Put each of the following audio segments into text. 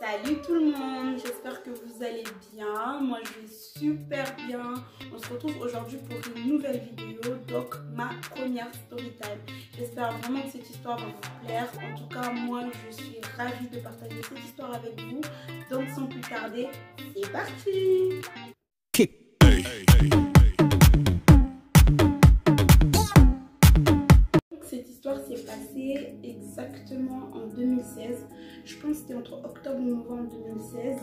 Salut tout le monde, j'espère que vous allez bien. Moi je vais super bien. On se retrouve aujourd'hui pour une nouvelle vidéo, donc ma première story time. J'espère vraiment que cette histoire va vous plaire. En tout cas, moi je suis ravie de partager cette histoire avec vous. Donc sans plus tarder, c'est parti. Cette histoire s'est passée exactement en 2016. Je pense que c'était entre octobre et novembre 2016.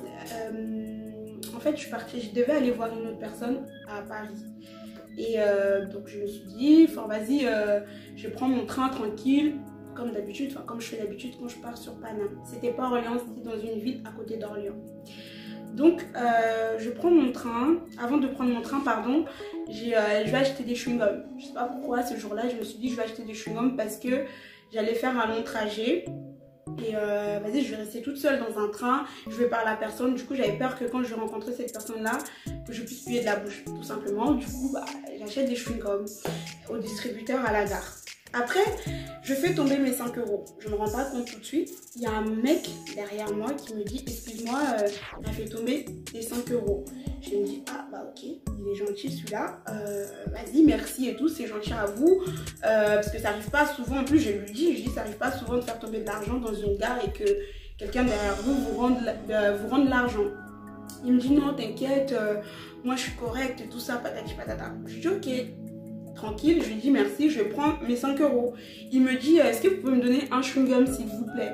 En fait, je devais aller voir une autre personne à Paris. Et donc je me suis dit, enfin vas-y, je prends mon train tranquille, comme d'habitude, enfin comme je fais d'habitude quand je pars sur Paname. C'était pas Orléans, c'était dans une ville à côté d'Orléans. Donc je prends mon train. Avant de prendre mon train, pardon, je vais acheter des chewing-gums. Je sais pas pourquoi ce jour-là je me suis dit je vais acheter des chewing-gums parce que j'allais faire un long trajet. Et vas-y, je vais rester toute seule dans un train, je vais parler à personne. Du coup j'avais peur que quand je vais rencontrer cette personne là, que je puisse puer de la bouche tout simplement. Du coup j'achète des chewing-gums au distributeur à la gare. Après, je fais tomber mes 5 €. Je me rends pas compte tout de suite. Il y a un mec derrière moi qui me dit excuse-moi, t'as fait tomber tes 5 €. Je me dis ah bah ok, il est gentil celui-là. Vas-y, merci et tout, c'est gentil à vous. Parce que ça arrive pas souvent. En plus, je lui dis ça arrive pas souvent de faire tomber de l'argent dans une gare et que quelqu'un derrière vous rende de l'argent. Il me dit non, t'inquiète, moi je suis correcte et tout ça, patati patata. Je dis ok. Tranquille, je lui dis merci, je prends mes 5 €. Il me dit est-ce que vous pouvez me donner un chewing-gum s'il vous plaît?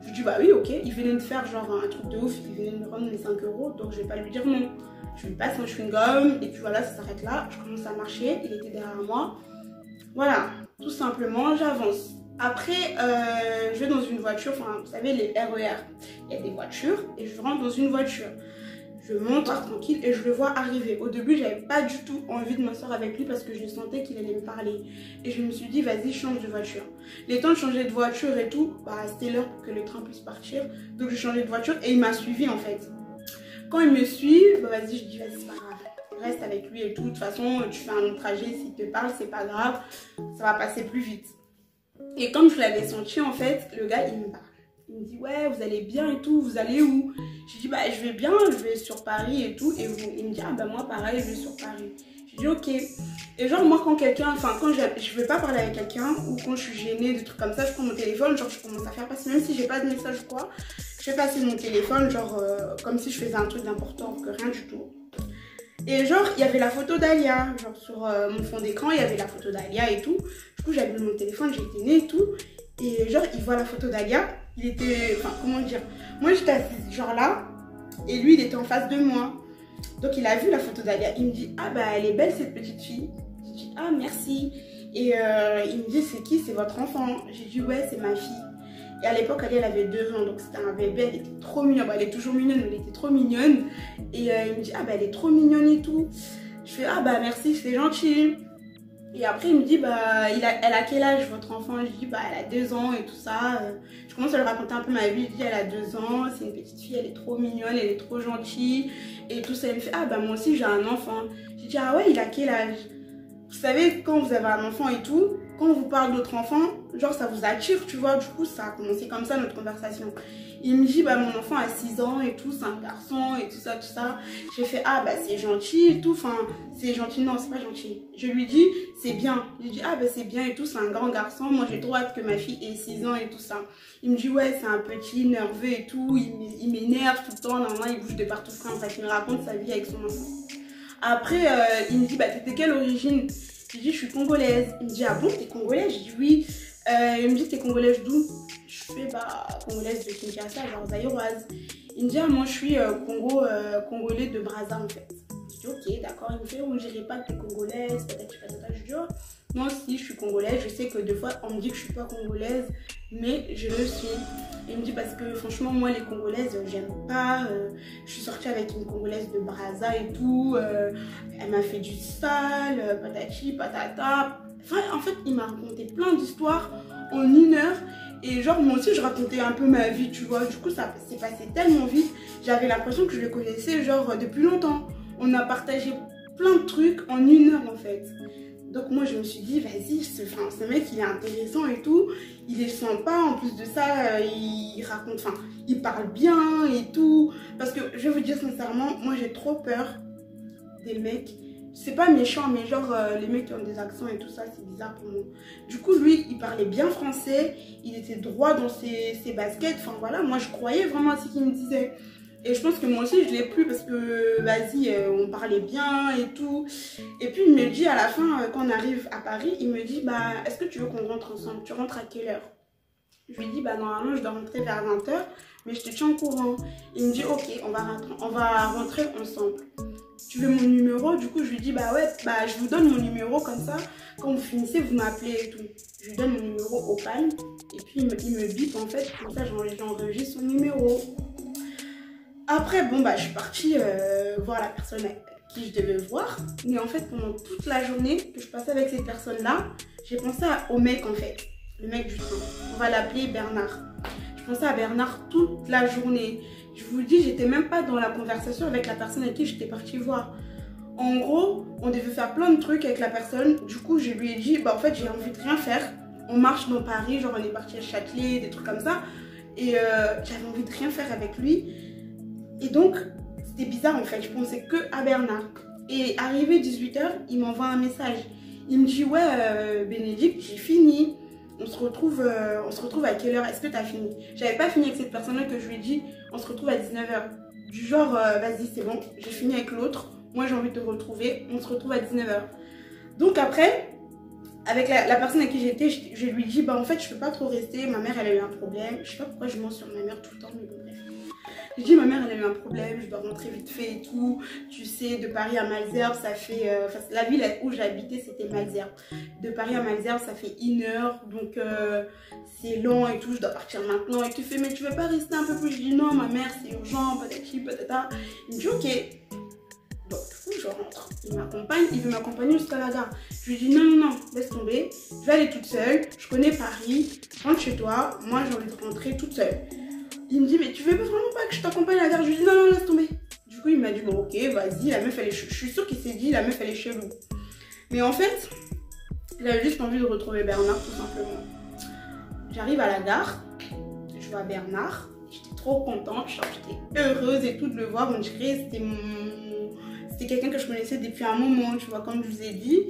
Je lui dis bah oui ok, il venait de faire genre un truc de ouf, il venait de me rendre mes 5 €, donc je vais pas lui dire non. Je lui passe un chewing-gum et puis voilà, ça s'arrête là. Je commence à marcher, il était derrière moi. Voilà, tout simplement j'avance. Après je vais dans une voiture, enfin vous savez les RER, il y a des voitures et je rentre dans une voiture. Je monte tranquille et je le vois arriver. Au début, j'avais pas du tout envie de m'asseoir avec lui parce que je sentais qu'il allait me parler. Et je me suis dit, vas-y, change de voiture. Les temps de changer de voiture et tout, c'était l'heure pour que le train puisse partir. Donc j'ai changé de voiture et il m'a suivi en fait. Quand il me suit, vas-y, je dis, vas-y, c'est pas grave. Reste avec lui et tout. De toute façon, tu fais un long trajet, s'il te parle, c'est pas grave. Ça va passer plus vite. Et comme je l'avais senti, en fait, le gars, il me parle. Il me dit ouais vous allez bien et tout, vous allez où? Je dis bah je vais bien, je vais sur Paris et tout. Et vous? Il me dit ah bah moi pareil, je vais sur Paris. Je dis ok. Et genre moi quand quelqu'un, enfin quand je veux pas parler avec quelqu'un ou quand je suis gênée, des trucs comme ça, je prends mon téléphone, genre je commence à faire passer, même si j'ai pas de message ou quoi, je fais passer mon téléphone genre comme si je faisais un truc d'important que rien du tout. Et genre il y avait la photo d'Alia, genre sur mon fond d'écran il y avait la photo d'Alia et tout. Du coup j'avais mon téléphone, j'étais née et tout. Et genre il voit la photo d'Alia, il était, enfin comment dire, moi j'étais assise genre là et lui il était en face de moi. Donc il a vu la photo d'Alia, il me dit ah bah elle est belle cette petite fille. J'ai dit ah merci. Et il me dit c'est qui, c'est votre enfant? J'ai dit ouais c'est ma fille. Et à l'époque elle avait 2 ans donc c'était un bébé, elle était trop mignonne, elle est toujours mignonne, elle était trop mignonne. Et il me dit ah bah elle est trop mignonne et tout. Je fais ah bah merci c'est gentil. Et après il me dit bah elle a quel âge votre enfant? Je dis bah elle a 2 ans et tout ça. Je commence à lui raconter un peu ma vie. Je dis elle a 2 ans, c'est une petite fille, elle est trop mignonne, elle est trop gentille et tout ça. Il me fait ah bah moi aussi j'ai un enfant. Je dis ah ouais il a quel âge? Vous savez quand vous avez un enfant et tout, quand on vous parle d'autres enfants, genre ça vous attire tu vois. Du coup ça a commencé comme ça notre conversation. Il me dit bah mon enfant a 6 ans et tout, c'est un garçon et tout ça tout ça. J'ai fait ah bah c'est gentil et tout, enfin c'est gentil, non c'est pas gentil. Je lui dis c'est bien. Je lui dis ah bah c'est bien et tout, c'est un grand garçon, moi j'ai trop hâte que ma fille ait 6 ans et tout ça. Il me dit ouais c'est un petit nerveux et tout, il m'énerve tout le temps, normalement il bouge de partout, en fait il me raconte sa vie avec son enfant. Après il me dit bah t'es quelle origine? Je dis je suis congolaise. Il me dit ah bon t'es congolaise? Je dis oui. Il me dit t'es congolaise d'où? Je fais bah congolaise de Kinshasa, genre zaïroise. Il me dit ah moi je suis congolais de Brazza en fait. Je dis ok d'accord. Il me fait on dirait pas que t'es congolaise, patati patata. Je dis oh moi aussi je suis congolaise, je sais que des fois on me dit que je suis pas congolaise mais je le suis. Il me dit parce que franchement moi les congolaises j'aime pas, je suis sortie avec une congolaise de Brazza et tout, elle m'a fait du sale, patati patata. Enfin en fait il m'a raconté plein d'histoires en 1 heure. Et genre moi aussi je racontais un peu ma vie tu vois. Du coup ça s'est passé tellement vite. J'avais l'impression que je le connaissais genre depuis longtemps. On a partagé plein de trucs en 1 heure en fait. Donc moi je me suis dit, vas-y, ce mec il est intéressant et tout, il est sympa, en plus de ça, il raconte, enfin, il parle bien et tout. Parce que je vais vous dire sincèrement, moi j'ai trop peur des mecs, c'est pas méchant, mais genre les mecs qui ont des accents et tout ça, c'est bizarre pour moi. Du coup lui, il parlait bien français, il était droit dans ses baskets, enfin voilà, moi je croyais vraiment à ce qu'il me disait. Et je pense que moi aussi je l'ai plu parce que vas-y, on parlait bien et tout. Et puis il me dit à la fin, quand on arrive à Paris, il me dit bah est-ce que tu veux qu'on rentre ensemble? Tu rentres à quelle heure? Je lui dis bah normalement je dois rentrer vers 20 h, mais je te tiens au courant. Il me dit ok, on va rentrer ensemble. Tu veux mon numéro? Du coup je lui dis bah ouais, bah je vous donne mon numéro comme ça, quand vous finissez vous m'appelez et tout. Je lui donne mon numéro au calme et puis il me bip en fait, comme ça j'enregistre son numéro. Après, bon, bah, je suis partie voir la personne qui je devais voir. Mais en fait, pendant toute la journée que je passais avec cette personne-là, j'ai pensé au mec, en fait. Le mec du train. On va l'appeler Bernard. Je pensais à Bernard toute la journée. Je vous dis, j'étais même pas dans la conversation avec la personne avec qui j'étais partie voir. En gros, on devait faire plein de trucs avec la personne. Du coup, je lui ai dit, bah, en fait, j'ai envie de rien faire. On marche dans Paris, genre on est parti à Châtelet, des trucs comme ça. Et j'avais envie de rien faire avec lui. Et donc, c'était bizarre en fait, je pensais que à Bernard. Et arrivé 18 h, il m'envoie un message. Il me dit, ouais, Bénédicte, j'ai fini. On se retrouve à quelle heure? Est-ce que tu as fini? J'avais pas fini avec cette personne-là que je lui ai dit, on se retrouve à 19 h. Du genre, vas-y, c'est bon, j'ai fini avec l'autre. Moi, j'ai envie de te retrouver. On se retrouve à 19 h. Donc après, avec la personne avec qui j'étais, je lui dis, bah en fait, je peux pas trop rester. Ma mère, elle a eu un problème. Je sais pas pourquoi je mens sur ma mère tout le temps, mais bon, bref. J'ai dit, ma mère, elle a eu un problème, je dois rentrer vite fait et tout. Tu sais, de Paris à Malesherbes, ça fait... la ville où j'habitais, c'était Malesherbes. De Paris à Malesherbes, ça fait 1 heure. Donc, c'est long et tout. Je dois partir maintenant. Et tu fais, mais tu veux pas rester un peu plus? Je dis, non, ma mère, c'est urgent, patati, patata. Il me dit, ok. Donc, du coup, je rentre. Il veut m'accompagner jusqu'à la gare. Je lui dis, non, non, non, laisse tomber. Je vais aller toute seule. Je connais Paris. Rentre chez toi. Moi, j'ai envie de rentrer toute seule. Il me dit, mais tu veux vraiment pas que je t'accompagne à la gare? Je lui dis, non, non, laisse tomber. Du coup, il m'a dit, bon, ok, vas-y, la meuf, elle est je suis sûre qu'il s'est dit, la meuf, elle est chelou. Mais en fait, j'avais juste envie de retrouver Bernard, tout simplement. J'arrive à la gare, je vois Bernard, j'étais trop contente, j'étais heureuse et tout de le voir. On dirait c'était quelqu'un que je connaissais depuis un moment, tu vois, comme je vous ai dit.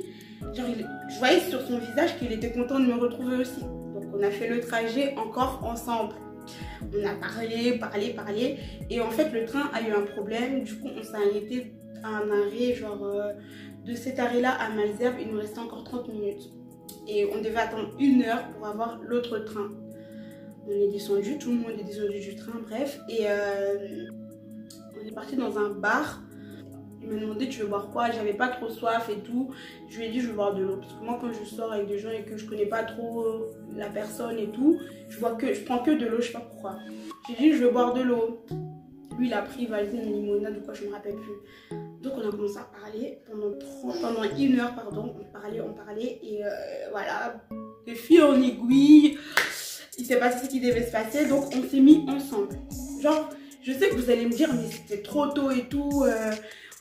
Genre, je voyais sur son visage qu'il était content de me retrouver aussi. Donc, on a fait le trajet encore ensemble. On a parlé. Et en fait, le train a eu un problème. Du coup, on s'est arrêté à un arrêt, genre de cet arrêt-là à Malesherbes, il nous restait encore 30 minutes. Et on devait attendre 1 heure pour avoir l'autre train. On est descendu, tout le monde est descendu du train, bref. Et on est parti dans un bar. Il m'a demandé, tu veux boire quoi? J'avais pas trop soif et tout. Je lui ai dit, je veux boire de l'eau. Parce que moi, quand je sors avec des gens et que je connais pas trop la personne et tout, je prends que de l'eau, je sais pas pourquoi. J'ai dit, je veux boire de l'eau. Lui, il a pris, validé une limonade ou quoi, je me rappelle plus. Donc, on a commencé à parler pendant 1 heure, pardon. On parlait et voilà. De fil en aiguille, il s'est passé ce qui devait se passer. Donc, on s'est mis ensemble. Genre, je sais que vous allez me dire, mais c'était trop tôt et tout.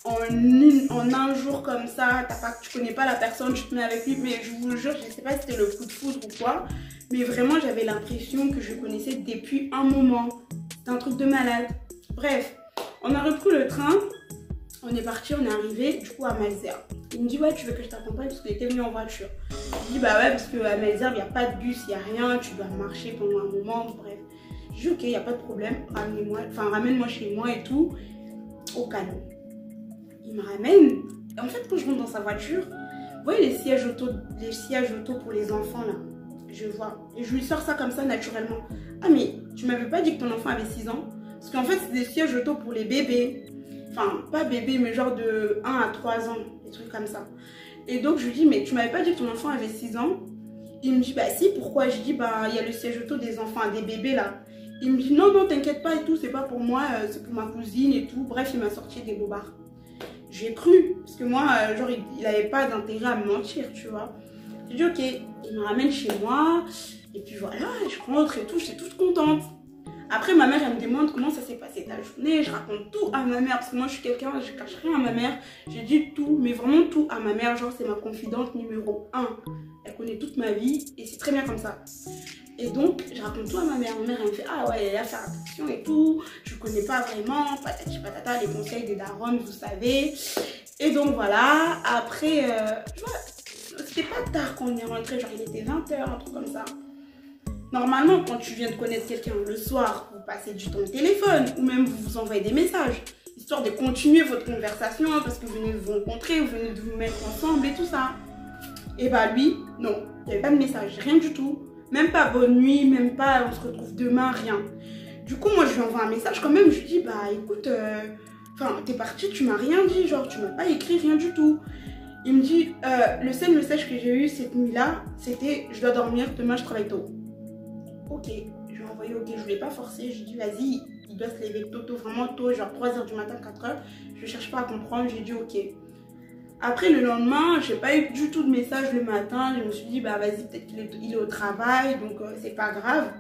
En un jour comme ça, tu connais pas la personne, tu te mets avec lui, mais je vous jure, je sais pas si c'était le coup de foudre ou quoi, mais vraiment j'avais l'impression que je connaissais depuis un moment. C'était un truc de malade. Bref, on a repris le train, on est parti, on est arrivé du coup à Malesherbes. Il me dit, ouais, tu veux que je t'accompagne parce qu'il était venu en voiture. Je dis, bah ouais, parce qu'à Malesherbes, il n'y a pas de bus, il n'y a rien, tu dois marcher pendant un moment, bref. Je dis, ok, il n'y a pas de problème, ramène-moi chez moi et tout, au calme. Il me ramène. Et en fait, quand je rentre dans sa voiture, vous voyez les sièges auto pour les enfants là, je vois. Et je lui sors ça comme ça naturellement. Ah, mais tu m'avais pas dit que ton enfant avait 6 ans? Parce qu'en fait, c'est des sièges auto pour les bébés. Enfin, pas bébés, mais genre de 1 à 3 ans, des trucs comme ça. Et donc, je lui dis, mais tu m'avais pas dit que ton enfant avait 6 ans? Il me dit, bah si, pourquoi? Je dis, bah il y a le siège auto des enfants, des bébés là. Il me dit, non, non, t'inquiète pas et tout, c'est pas pour moi, c'est pour ma cousine et tout. Bref, il m'a sorti des bobards. J'ai cru, parce que moi, genre, il n'avait pas d'intérêt à me mentir, tu vois. J'ai dit, ok, il me ramène chez moi, et puis voilà, je rentre et tout, j'étais toute contente. Après, ma mère, elle me demande comment ça s'est passé ta journée. journée, je raconte tout à ma mère parce que moi je suis quelqu'un, je cache rien à ma mère. J'ai dit tout, mais vraiment tout à ma mère. Genre, c'est ma confidente numéro 1. Elle connaît toute ma vie et c'est très bien comme ça. Et donc, je raconte tout à ma mère. Ma mère, elle me fait ah ouais, elle a fait attention et tout. Je connais pas vraiment, patati patata, les conseils des darons, vous savez. Et donc voilà, après, tu vois, c'était pas tard quand on est rentré, genre il était 20h, un truc comme ça. Normalement, quand tu viens de connaître quelqu'un le soir, vous passez du temps au téléphone ou même vous vous envoyez des messages, histoire de continuer votre conversation parce que vous venez de vous rencontrer, vous venez de vous mettre ensemble et tout ça. Et bah lui, non, il n'y avait pas de message, rien du tout. Même pas bonne nuit, même pas on se retrouve demain, rien. Du coup, moi je lui envoie un message quand même, je lui dis bah écoute, t'es parti, tu m'as rien dit, genre tu m'as pas écrit rien du tout. Il me dit, le seul message que j'ai eu cette nuit-là, c'était je dois dormir, demain je travaille tôt. Ok, je lui ai envoyé ok, je voulais pas forcer, je lui ai dit vas-y, il doit se lever tôt, vraiment tôt, genre 3h du matin, 4h. Je cherche pas à comprendre, j'ai dit ok. Après le lendemain, j'ai pas eu du tout de message le matin, je me suis dit bah vas-y, peut-être qu'il est au travail, donc c'est pas grave.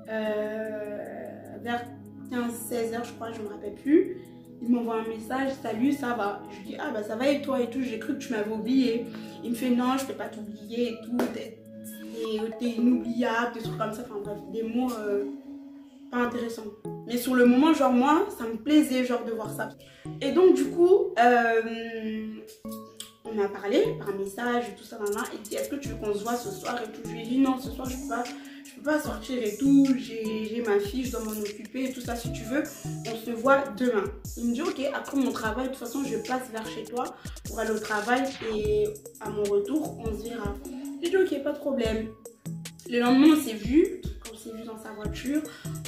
Vers 15-16h je crois, je me rappelle plus. Il m'envoie un message, salut, ça va. Je dis ah bah ça va et toi et tout, j'ai cru que tu m'avais oublié. Il me fait non, je peux pas t'oublier et tout, t'es inoubliable, des trucs comme ça, enfin bref, des mots pas intéressants. Mais sur le moment, genre moi, ça me plaisait genre de voir ça. Et donc du coup, on a parlé par message et tout ça, il dit est-ce que tu veux qu'on se voit ce soir et tout. Je lui ai dit non, ce soir je peux pas sortir et tout, j'ai ma fille, je dois m'en occuper et tout ça, si tu veux, on se voit demain. Il me dit ok, après mon travail, de toute façon je passe vers chez toi pour aller au travail et à mon retour, on se verra. J'ai dit ok, pas de problème. Le lendemain, on s'est vu dans sa voiture,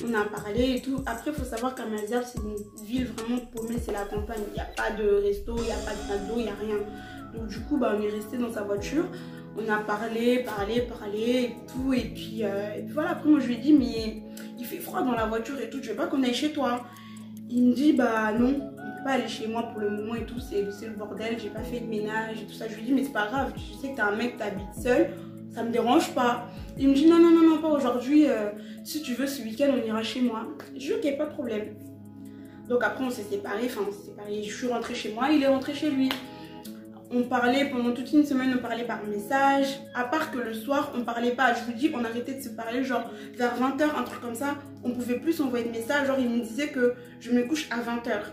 on a parlé et tout. Après, il faut savoir qu'Amaziab, c'est une ville vraiment paumée, c'est la campagne. Il n'y a pas de resto, il n'y a pas de McDo, il n'y a rien. Donc du coup, bah, on est resté dans sa voiture. On a parlé et tout. Et puis voilà, après moi je lui ai dit, mais il fait froid dans la voiture et tout, je veux pas qu'on aille chez toi. Il me dit, bah non, on ne peut pas aller chez moi pour le moment et tout, c'est le bordel, j'ai pas fait de ménage et tout ça. Je lui ai dit, mais c'est pas grave, tu sais que t'es un mec, t'habites seul. Ça me dérange pas. Il me dit non, pas aujourd'hui. Si tu veux, ce week-end, on ira chez moi. Je dis ok, pas de problème. Donc après, on s'est séparés. Je suis rentrée chez moi, il est rentré chez lui. On parlait pendant toute une semaine, on parlait par message. À part que le soir, on parlait pas. Je vous dis, on arrêtait de se parler, genre vers 20h, un truc comme ça. On pouvait plus s'envoyer de messages. Genre, il me disait que je me couche à 20h.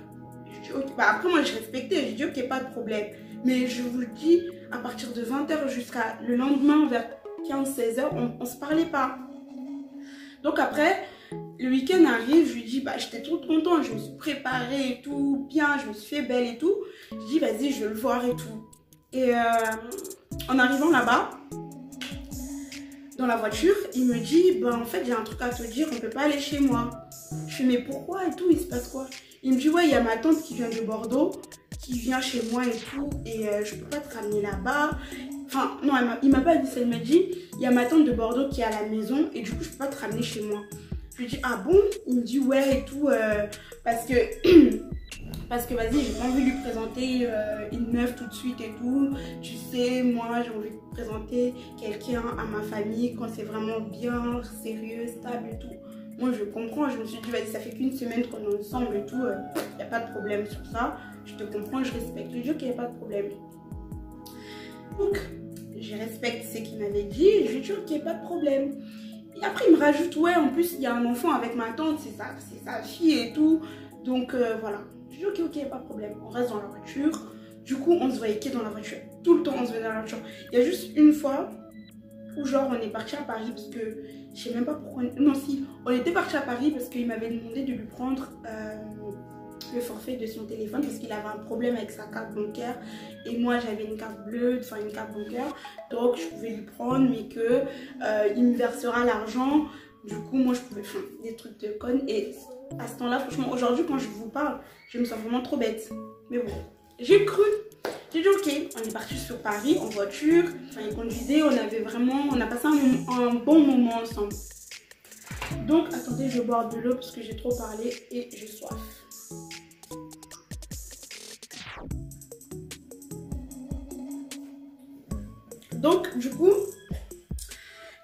Je dis ok. Bah, après, moi, je respectais. Je dis ok, pas de problème. Mais je vous le dis, à partir de 20h jusqu'à le lendemain, vers 15-16h, on se parlait pas. Donc après, le week-end arrive, je lui dis, bah j'étais trop contente, je me suis préparée et tout, bien, je me suis fait belle et tout. Je dis, vas-y, je vais le voir et tout. Et en arrivant là-bas, dans la voiture, il me dit, bah en fait, j'ai un truc à te dire, on peut pas aller chez moi. Je fais, mais pourquoi et tout, il se passe quoi? Il me dit, ouais, il y a ma tante qui vient de Bordeaux, qui vient chez moi et tout, et je peux pas te ramener là-bas. Enfin, non, il m'a pas dit ça, il m'a dit, il y a ma tante de Bordeaux qui est à la maison, et du coup, je peux pas te ramener chez moi. Je lui dis, ah bon? Il me dit, ouais, et tout, parce que vas-y, j'ai pas envie de lui présenter une meuf tout de suite et tout. Tu sais, moi, j'ai envie de présenter quelqu'un à ma famille quand c'est vraiment bien, sérieux, stable et tout. Moi, je comprends, je me suis dit, vas-y, ça fait qu'une semaine qu'on est ensemble et tout, y a pas de problème sur ça. Je te comprends, je respecte. Je lui dis, ok, y a pas de problème. Donc, je respecte ce qu'il m'avait dit, et je lui dis, ok, pas de problème. Et après, il me rajoute, ouais, en plus, il y a un enfant avec ma tante, c'est sa fille et tout. Donc, voilà. Je dis, ok, pas de problème. On reste dans la voiture. Du coup, on se voyait qui dans la voiture? Tout le temps, on se voyait dans la voiture. Il y a juste une fois où, genre, on est parti à Paris parce que, je sais même pas pourquoi. Non, si, on était parti à Paris parce qu'il m'avait demandé de lui prendre le forfait de son téléphone parce qu'il avait un problème avec sa carte bancaire et moi j'avais une carte bleue, enfin une carte bancaire, donc je pouvais lui prendre mais que il me versera l'argent. Du coup moi je pouvais faire des trucs de conne et à ce temps-là franchement aujourd'hui quand je vous parle je me sens vraiment trop bête, mais bon j'ai cru. J'ai dit ok, on est parti sur Paris en voiture, enfin il conduisait, on a passé un bon moment ensemble. Donc attendez, je vais boire de l'eau parce que j'ai trop parlé et j'ai soif. Donc du coup,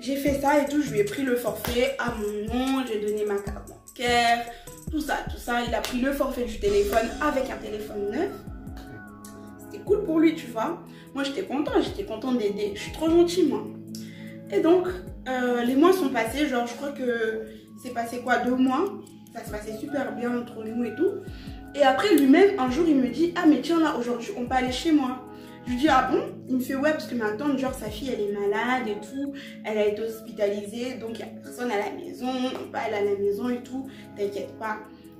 j'ai fait ça et tout, je lui ai pris le forfait à mon nom, j'ai donné ma carte bancaire, tout ça. Il a pris le forfait du téléphone avec un téléphone neuf. C'était cool pour lui, tu vois. Moi, j'étais contente d'aider. Je suis trop gentille, moi. Et donc, les mois sont passés. Genre, je crois que c'est passé quoi, 2 mois. Ça se passait super bien entre nous et tout. Et après, lui-même, un jour, il me dit, ah, mais tiens, là, aujourd'hui, on peut aller chez moi. Je lui dis, ah bon? Il me fait, ouais, parce que ma tante, genre, sa fille, elle est malade et tout. Elle a été hospitalisée, donc il n'y a personne à la maison. On peut aller à la maison et tout. T'inquiète pas.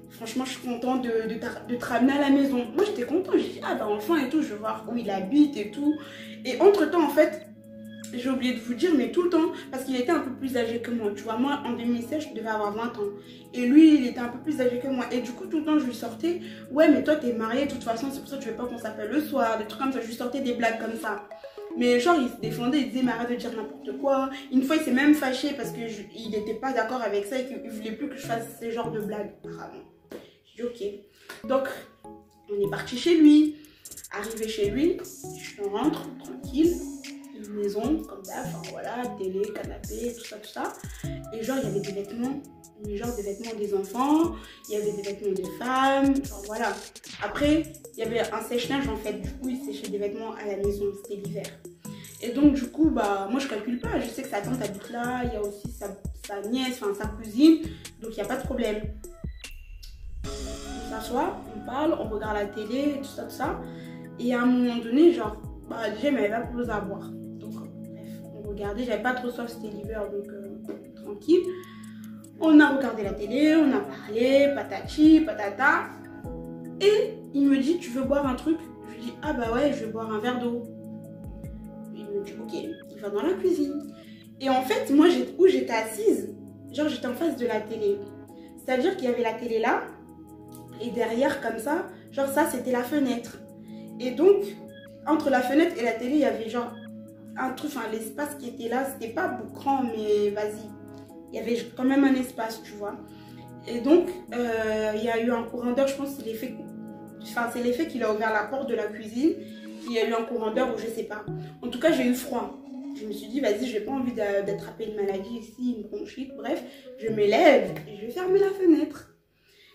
Franchement, je suis contente de te ramener à la maison. Moi, j'étais contente. J'ai dit, ah, bah, enfin et tout, je veux voir où il habite et tout. Et entre-temps, en fait, j'ai oublié de vous dire, mais tout le temps, parce qu'il était un peu plus âgé que moi. Tu vois, moi, en 2016, je devais avoir 20 ans. Et lui, il était un peu plus âgé que moi. Et du coup, tout le temps, je lui sortais, ouais, mais toi, t'es marié, de toute façon, c'est pour ça que tu veux pas qu'on s'appelle le soir, des trucs comme ça. Je lui sortais des blagues comme ça. Mais genre, il se défendait, il disait, mais arrête de dire n'importe quoi. Une fois, il s'est même fâché parce qu'il n'était pas d'accord avec ça et qu'il voulait plus que je fasse ce genre de blagues, apparemment. J'ai dit, ok. Donc, on est parti chez lui. Arrivé chez lui, je rentre, tranquille. Une maison comme ça, enfin voilà, télé, canapé, tout ça. Et genre, il y avait des vêtements, mais genre des vêtements des enfants, il y avait des vêtements des femmes, genre voilà. Après, il y avait un sèche-linge en fait, du coup, il séchait des vêtements à la maison, c'était l'hiver. Et donc, du coup, bah, moi je calcule pas, je sais que sa tante habite là, il y a aussi sa nièce, enfin sa cousine, donc il n'y a pas de problème. On s'assoit, on parle, on regarde la télé, tout ça. Et à un moment donné, genre, bah, déjà, il m'avait pas proposé à boire. Regardé, j'avais pas trop soif, c'était l'hiver, donc tranquille. On a regardé la télé, on a parlé, patati, patata. Et il me dit, tu veux boire un truc? Je lui dis, ah bah ouais, je veux boire un verre d'eau. Il me dit, ok, il va dans la cuisine. Et en fait, moi, où j'étais assise, genre j'étais en face de la télé. C'est-à-dire qu'il y avait la télé là, et derrière, comme ça, genre ça, c'était la fenêtre. Et donc, entre la fenêtre et la télé, il y avait genre un truc, enfin l'espace qui était là, c'était pas grand, mais vas-y, il y avait quand même un espace, tu vois. Et donc, il y a eu un courant d'air, je pense que c'est l'effet qu'il a ouvert la porte de la cuisine, qu'il y a eu un courant d'air ou je sais pas. En tout cas, j'ai eu froid. Je me suis dit, vas-y, j'ai pas envie d'attraper une maladie ici, une bronchite, bref, je me lève et je vais fermer la fenêtre.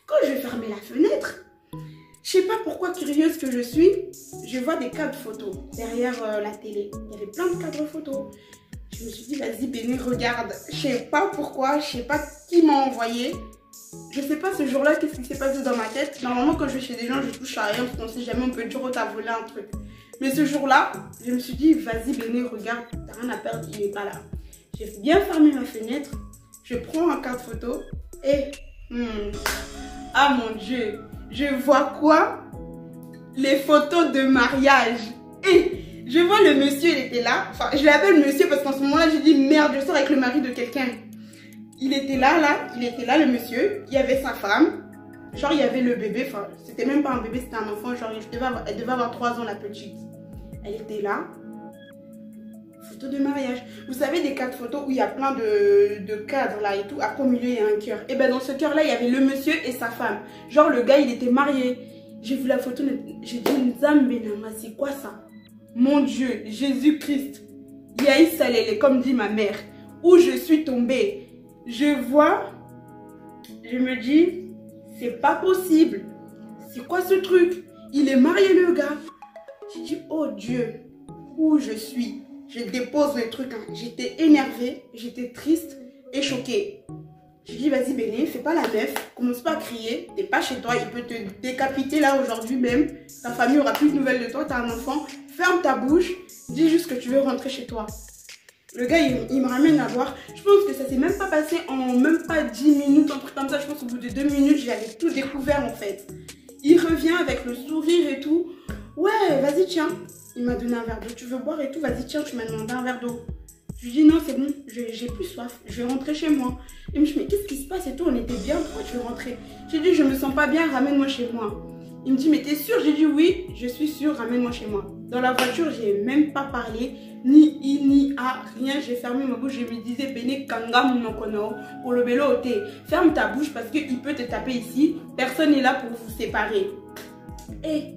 Quand je vais fermer la fenêtre, je sais pas pourquoi, curieuse que je suis, je vois des cadres photos derrière la télé. Il y avait plein de cadres photos. Je me suis dit, vas-y, Béné, regarde. Je sais pas pourquoi, je sais pas qui m'a envoyé. Je sais pas ce jour-là, qu'est-ce qui s'est passé dans ma tête. Normalement, quand je vais chez des gens, je touche à rien parce qu'on sait jamais, on peut dire, oh, t'as volé un truc. Mais ce jour-là, je me suis dit, vas-y, Béné, regarde, t'as rien à perdre, il est pas là. J'ai bien fermé ma fenêtre, je prends un cadre photo et... ah mon Dieu! Je vois quoi? Les photos de mariage. Et je vois le monsieur, il était là. Enfin, je l'appelle monsieur parce qu'en ce moment-là, j'ai dit merde, je sors avec le mari de quelqu'un. Il était là, le monsieur. Il y avait sa femme. Genre, il y avait le bébé. Enfin, c'était même pas un bébé, c'était un enfant. Genre, elle devait avoir 3 ans, la petite. Elle était là. Photo de mariage. Vous savez, des cadres photos où il y a plein de cadres là et tout. Après, au milieu, il y a un cœur. Et ben dans ce cœur là, il y avait le monsieur et sa femme. Genre, le gars, il était marié. J'ai vu la photo, j'ai dit, Nzambenama, c'est quoi ça? Mon Dieu, Jésus-Christ. Yaï Salele, comme dit ma mère. Où je suis tombée. Je vois, je me dis, c'est pas possible. C'est quoi ce truc? Il est marié, le gars. J'ai dit, oh Dieu, où je suis? Je dépose le truc, hein. J'étais énervée, j'étais triste et choquée. J'ai dit, vas-y Béné, fais pas la meuf, commence pas à crier, t'es pas chez toi, il peut te décapiter là aujourd'hui même. Ta famille aura plus de nouvelles de toi, t'as un enfant, ferme ta bouche, dis juste que tu veux rentrer chez toi. Le gars, il me ramène à voir. Je pense que ça s'est même pas passé en même pas 10 minutes, un truc comme ça. Je pense qu'au bout de 2 minutes, j'avais tout découvert en fait. Il revient avec le sourire et tout. Ouais, vas-y, tiens. Il m'a donné un verre d'eau. Tu veux boire et tout? Vas-y, tiens, tu m'as demandé un verre d'eau. Je lui dis non, c'est bon, j'ai plus soif. Je vais rentrer chez moi. Il me dit, mais qu'est-ce qui se passe et tout? On était bien, pourquoi tu veux rentrer? J'ai dit, je me sens pas bien, ramène-moi chez moi. Il me dit, mais t'es sûre? J'ai dit, oui, je suis sûre, ramène-moi chez moi. Dans la voiture, j'ai même pas parlé, ni I, ni A, rien. J'ai fermé ma bouche, je me disais, Béné Kanga Monokono, pour le vélo, ferme ta bouche parce qu'il peut te taper ici. Personne n'est là pour vous séparer. Et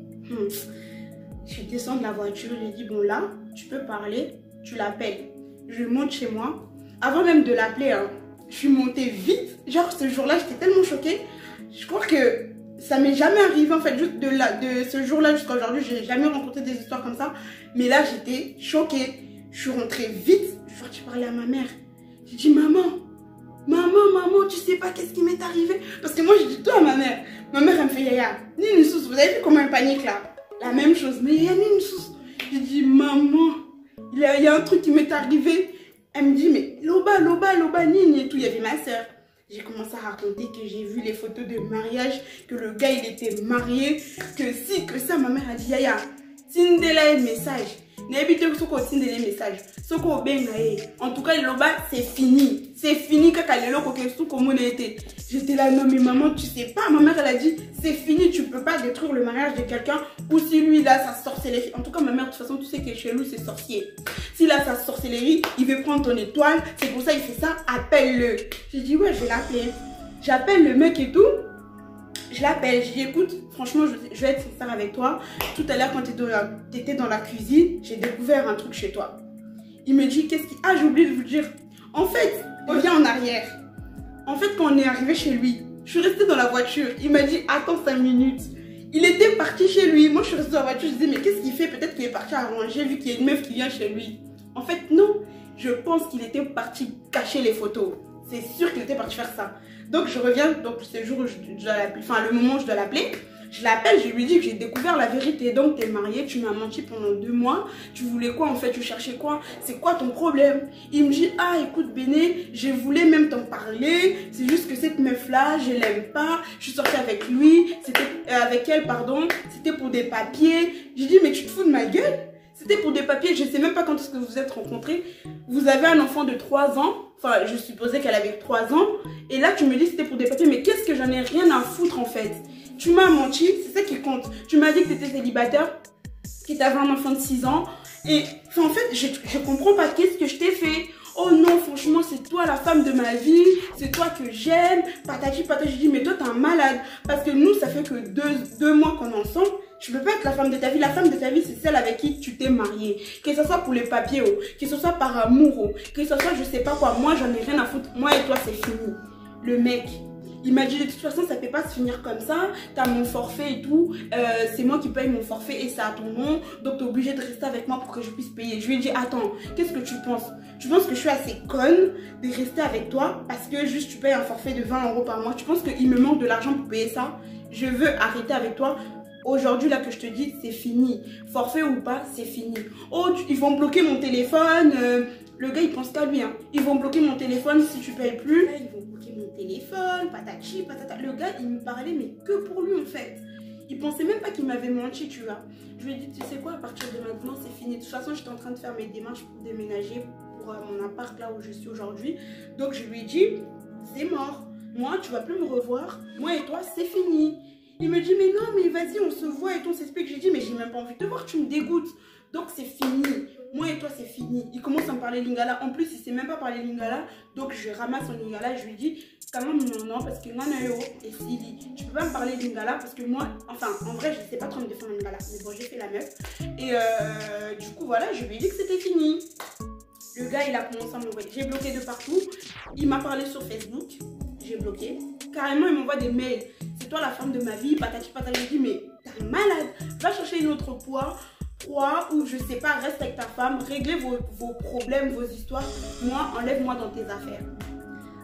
je descends de la voiture, je lui dis, bon là, tu peux parler, tu l'appelles. Je monte chez moi. Avant même de l'appeler, hein, je suis montée vite. Genre, ce jour-là, j'étais tellement choquée. je crois que ça m'est jamais arrivé en fait, juste de ce jour-là jusqu'à aujourd'hui, j'ai jamais rencontré des histoires comme ça. Mais là, j'étais choquée. Je suis rentrée vite, je suis partie parler à ma mère. J'ai dit, maman, tu sais pas qu'est-ce qui m'est arrivé? Parce que moi, je dis tout à ma mère. Ma mère, elle me fait, Yaya, Nini Sous, vous avez vu comment elle panique là? La même chose, mais Yaya, Nini Sous. J'ai dit, maman, il y a un truc qui m'est arrivé. Elle me dit, mais Loba, Nini et tout. Il y avait ma soeur. J'ai commencé à raconter que j'ai vu les photos de mariage, que le gars, il était marié, que si, que ça. Ma mère a dit, Yaya, Tindela un message. N'habitez pas ce Tindela un message. Ce qu'on benga. En tout cas, Loba, c'est fini. C'est fini quand elle est là, comment on était. J'étais là, non, mais maman, tu sais pas. Ma mère, elle a dit, c'est fini, tu peux pas détruire le mariage de quelqu'un. Ou si lui, il a sa sorcellerie. En tout cas, ma mère, de toute façon, tu sais que chez lui, c'est sorcier. S'il a sa sorcellerie, il veut prendre ton étoile. C'est pour ça qu'il fait ça, appelle-le. J'ai dit, ouais, je vais l'appeler. J'appelle le mec et tout. Je l'appelle, je dis, écoute, franchement, je vais être sincère avec toi. Tout à l'heure, quand tu étais dans la cuisine, j'ai découvert un truc chez toi. Il me dit, qu'est-ce qui... Ah, j'ai oublié de vous dire. En fait, reviens en arrière. En fait, quand on est arrivé chez lui, je suis restée dans la voiture. Il m'a dit, attends 5 minutes. Il était parti chez lui. Moi, je suis restée dans la voiture. Je disais, mais qu'est-ce qu'il fait? Peut-être qu'il est parti arranger vu qu'il y a une meuf qui vient chez lui. En fait, non. Je pense qu'il était parti cacher les photos. C'est sûr qu'il était parti faire ça. Donc, je reviens. Donc, ce jour où je dois l'appeler, enfin, le moment où je dois l'appeler. Je l'appelle, je lui dis que j'ai découvert la vérité. Donc, tu es mariée, tu m'as menti pendant 2 mois. Tu voulais quoi en fait? Tu cherchais quoi? C'est quoi ton problème? Il me dit, ah, écoute, Béné, je voulais même t'en parler. C'est juste que cette meuf-là, je l'aime pas. Je suis sortie avec lui. C'était avec elle, pardon. C'était pour des papiers. J'ai dit, mais tu te fous de ma gueule? C'était pour des papiers. Je sais même pas quand est-ce que vous vous êtes rencontrés. Vous avez un enfant de 3 ans. Enfin, je supposais qu'elle avait 3 ans. Et là, tu me dis que c'était pour des papiers. Mais qu'est-ce que j'en ai rien à foutre en fait? Tu m'as menti, c'est ça qui compte. Tu m'as dit que tu étais célibataire, que tu avais un enfant de 6 ans. Et enfin, en fait, je comprends pas qu'est-ce que je t'ai fait. Oh non, franchement, c'est toi la femme de ma vie. C'est toi que j'aime. Patati patati. Je dis, mais toi, t'es un malade. Parce que nous, ça fait que deux mois qu'on est ensemble. Tu peux pas être la femme de ta vie. La femme de ta vie, c'est celle avec qui tu t'es mariée. Que ce soit pour les papiers, oh, que ce soit par amour, oh, que ce soit je sais pas quoi. Moi, j'en ai rien à foutre. Moi et toi, c'est fini. Le mec, il m'a dit de toute façon ça peut pas se finir comme ça, t'as mon forfait et tout, c'est moi qui paye mon forfait et c'est à ton nom, donc t'es obligé de rester avec moi pour que je puisse payer. Je lui ai dit, attends, qu'est-ce que tu penses? Tu penses que je suis assez conne de rester avec toi parce que juste tu payes un forfait de 20 € par mois? Tu penses qu'il me manque de l'argent pour payer ça? Je veux arrêter avec toi. Aujourd'hui, là que je te dis, c'est fini. Forfait ou pas, c'est fini. Oh, ils vont bloquer mon téléphone. Le gars, il pense qu'à lui. Hein. Ils vont bloquer mon téléphone si tu payes plus. Ils vont bloquer mon téléphone, patati, patata. Le gars, il me parlait, mais que pour lui, en fait. Il pensait même pas qu'il m'avait menti, tu vois. Je lui ai dit, tu sais quoi, à partir de maintenant, c'est fini. De toute façon, j'étais en train de faire mes démarches pour déménager pour mon appart, là où je suis aujourd'hui. Donc, je lui ai dit, c'est mort. Moi, tu vas plus me revoir. Moi et toi, c'est fini. Il me dit, mais non, mais vas-y, on se voit et tout, on s'explique. J'ai dit, mais j'ai même pas envie de te voir, tu me dégoûtes. Donc, c'est fini. Moi et toi, c'est fini. Il commence à me parler lingala. En plus, il sait même pas parler lingala. Donc, je ramasse son lingala et je lui dis, quand même, non, parce que non, et Sili, tu peux pas me parler lingala parce que moi, enfin, en vrai, je sais pas trop me défendre lingala. Mais bon, j'ai fait la meuf. Et du coup, voilà, je lui ai dit que c'était fini. Le gars, il a commencé à m'envoyer. J'ai bloqué de partout. Il m'a parlé sur Facebook. J'ai bloqué. Carrément, il m'envoie des mails. C'est toi la femme de ma vie, patati patati. Je dis, mais t'es malade. Va chercher une autre proie ou je sais pas, reste avec ta femme, réglez vos problèmes, vos histoires. Moi, enlève-moi dans tes affaires.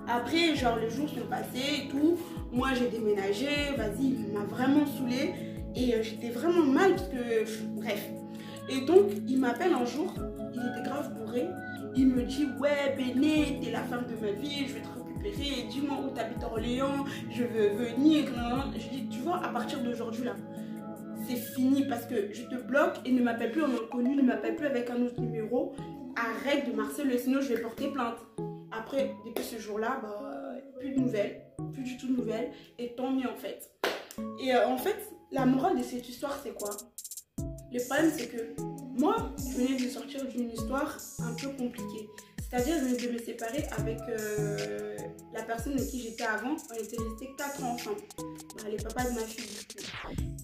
Après, genre, les jours sont passés et tout. Moi, j'ai déménagé. Vas-y, il m'a vraiment saoulée. Et j'étais vraiment mal parce que, bref. Et donc, il m'appelle un jour. Il était grave bourré. Il me dit, ouais, Béné, t'es la femme de ma vie, je vais te récupérer. Dis-moi où t'habites à Orléans, je veux venir. Je dis, tu vois, à partir d'aujourd'hui, là, c'est fini parce que je te bloque et ne m'appelle plus en inconnu, ne m'appelle plus avec un autre numéro. Arrête de harceler, sinon je vais porter plainte. Après, depuis ce jour-là, bah, plus de nouvelles, plus du tout de nouvelles. Et tant mieux en fait. Et en fait, la morale de cette histoire, c'est quoi? Le problème, c'est que moi, je venais de sortir d'une histoire un peu compliquée. C'est-à-dire, je venais de me séparer avec la personne avec qui j'étais avant. On était restés 4 ans ensemble. Bah, les papas de ma fille.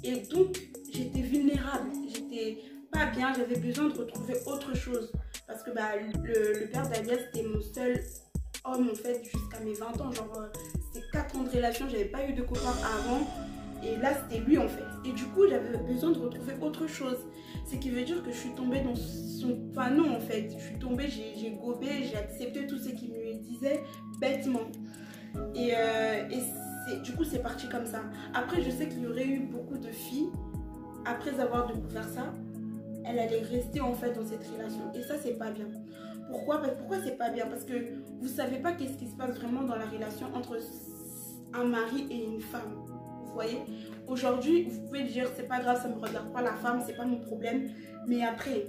Et donc, j'étais vulnérable. J'étais pas bien. J'avais besoin de retrouver autre chose. Parce que bah, le père d'Alias, c'était mon seul homme, en fait, jusqu'à mes 20 ans. Genre, c'était 4 ans de relation, j'avais pas eu de copain avant. Et là, c'était lui en fait. Et du coup, j'avais besoin de retrouver autre chose. Ce qui veut dire que je suis tombée dans son panneau en fait. Je suis tombée, j'ai gobé, j'ai accepté tout ce qu'il me disait bêtement. Et du coup, c'est parti comme ça. Après, je sais qu'il y aurait eu beaucoup de filles, après avoir découvert ça, elle allait rester en fait dans cette relation. Et ça, c'est pas bien. Pourquoi c'est pas bien? Parce que vous savez pas qu'est-ce qui se passe vraiment dans la relation entre un mari et une femme. Vous voyez, aujourd'hui, vous pouvez dire c'est pas grave, ça me regarde pas la femme, c'est pas mon problème. Mais après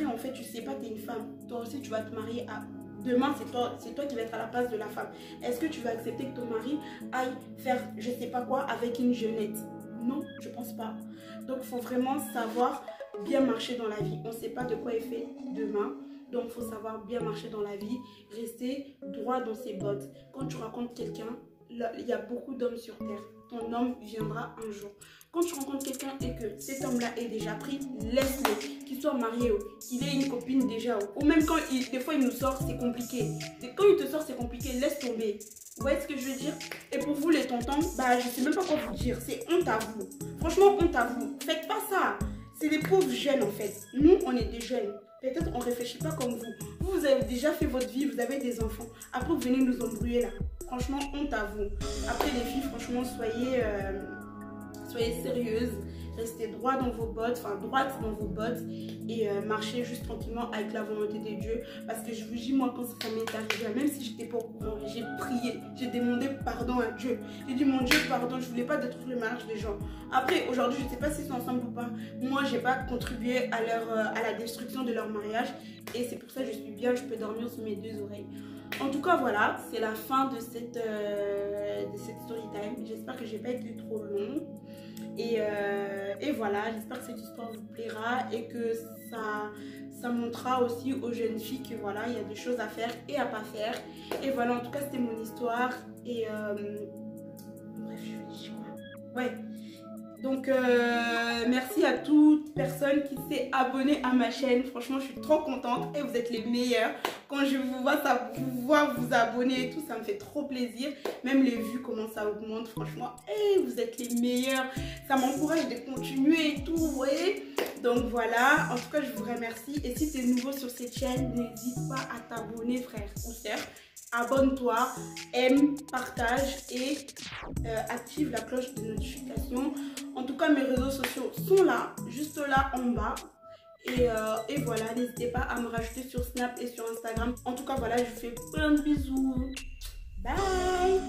en fait, tu sais pas, tu es une femme. Toi aussi, tu vas te marier à... Demain, c'est toi qui vas être à la place de la femme. Est-ce que tu vas accepter que ton mari aille faire je sais pas quoi avec une jeunette? Non, je pense pas. Donc, il faut vraiment savoir bien marcher dans la vie. On ne sait pas de quoi est fait demain. Donc, il faut savoir bien marcher dans la vie. Rester droit dans ses bottes. Quand tu rencontres quelqu'un, il y a beaucoup d'hommes sur terre. Ton homme viendra un jour. Quand tu rencontres quelqu'un et que cet homme-là est déjà pris, laisse-le. Qu'il soit marié, qu'il ait une copine déjà. Ou même quand des fois il nous sort, c'est compliqué. Quand il te sort, c'est compliqué, laisse tomber. Vous voyez ce que je veux dire? Et pour vous les tontons, bah je sais même pas quoi vous dire. C'est honte à vous. Franchement, honte à vous. Faites pas ça. C'est des pauvres jeunes en fait. Nous, on est des jeunes. Peut-être on ne réfléchit pas comme vous. Vous avez déjà fait votre vie, vous avez des enfants. Après, vous venez nous embrouiller là. Franchement, honte à vous. Après, les filles, franchement, soyez sérieuses. Restez droit dans vos bottes, droite dans vos bottes. Et marchez juste tranquillement avec la volonté de Dieu. Parce que je vous dis, moi, quand ça m'est arrivé, même si je n'étais pas au courant, j'ai prié. J'ai demandé pardon à Dieu. J'ai dit, mon Dieu, pardon, je ne voulais pas détruire le mariage des gens. Après, aujourd'hui, je ne sais pas s'ils sont ensemble ou pas. Moi, je n'ai pas contribué à la destruction de leur mariage. Et c'est pour ça que je suis bien, je peux dormir sur mes deux oreilles. En tout cas, voilà, c'est la fin de cette story time. J'espère que je n'ai pas été trop long. Et voilà, j'espère que cette histoire vous plaira et que ça montrera aussi aux jeunes filles que voilà, il y a des choses à faire et à pas faire. Et voilà, en tout cas, c'était mon histoire. Et bref, je dis quoi? Ouais. Donc, merci à toute personne qui s'est abonnée à ma chaîne. Franchement, je suis trop contente et vous êtes les meilleurs. Quand je vous vois vous abonner et tout, ça me fait trop plaisir. Même les vues, comment ça augmente, franchement. Hey, vous êtes les meilleurs. Ça m'encourage de continuer et tout, vous voyez. Donc, voilà. En tout cas, je vous remercie. Et si tu es nouveau sur cette chaîne, n'hésite pas à t'abonner, frère ou sœur. Abonne-toi, aime, partage et active la cloche de notification. En tout cas, mes réseaux sociaux sont là, juste là en bas. Et voilà, n'hésitez pas à me rajouter sur Snap et sur Instagram. En tout cas, voilà, je vous fais plein de bisous. Bye!